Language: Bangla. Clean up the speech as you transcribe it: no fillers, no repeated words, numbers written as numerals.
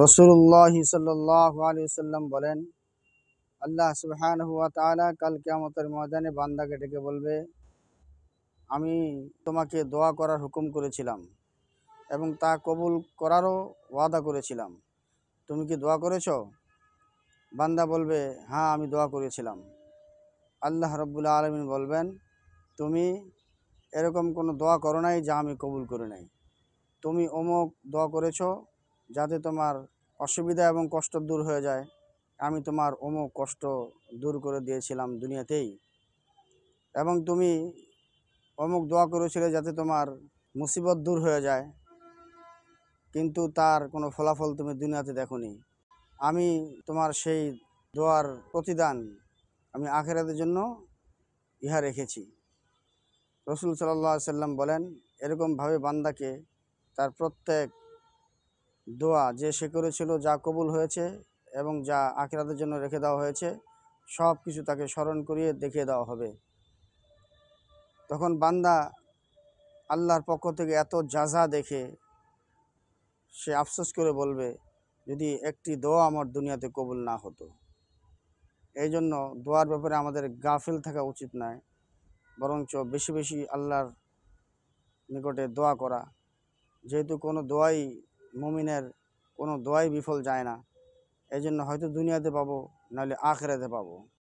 রাসূলুল্লাহ সাল্লাল্লাহু আলাইহি ওয়াসাল্লাম বলেন, আল্লাহ সুবহানাহু ওয়া তাআলা কাল কিয়ামতের ময়দানে বান্দাকে ডেকে বলবে, আমি তোমাকে দোয়া করার হুকুম করেছিলাম এবং তা কবুল করারও ওয়াদা করেছিলাম। তুমি কি দোয়া করেছো? বান্দা বলবে, হ্যাঁ আমি দোয়া করেছিলাম। আল্লাহ রাব্বুল আলামিন বলবেন, তুমি এরকম কোনো দোয়া করো নাই যা আমি কবুল করে নাই। তুমি অমুক দোয়া করেছো যাতে তোমার অসুবিধা এবং কষ্ট দূর হয়ে যায়, আমি তোমার অমুক কষ্ট দূর করে দিয়েছিলাম দুনিয়াতেই। এবং তুমি অমুক দোয়া করেছিলে যাতে তোমার মুসিবত দূর হয়ে যায়, কিন্তু তার কোনো ফলাফল তুমি দুনিয়াতে দেখোনি। আমি তোমার সেই দোয়ার প্রতিদান আমি আখিরাতের জন্য ইহা রেখেছি। রাসূল সাল্লাল্লাহু আলাইহি সাল্লাম বলেন, এরকমভাবে বান্দাকে তার প্রত্যেক দোয়া যে সে করেছিল, যা কবুল হয়েছে এবং যা আখিরাতের জন্য রেখে দেওয়া হয়েছে, সব কিছু তাকে স্মরণ করিয়ে দেখিয়ে দেওয়া হবে। তখন বান্দা আল্লাহর পক্ষ থেকে এত জাযা দেখে সে আফসোস করে বলবে, যদি একটি দোয়া আমার দুনিয়াতে কবুল না হতো। এই জন্য দোয়ার ব্যাপারে আমাদের গাফিল থাকা উচিত নয়, বরঞ্চ বেশি বেশি আল্লাহর নিকটে দোয়া করা। যেহেতু কোনো দোয়াই মুমিনের কোনো দোয়াই বিফল যায় না, এই জন্য হয়তো দুনিয়াতে পাবো, নাহলে আখিরাতে পাবো।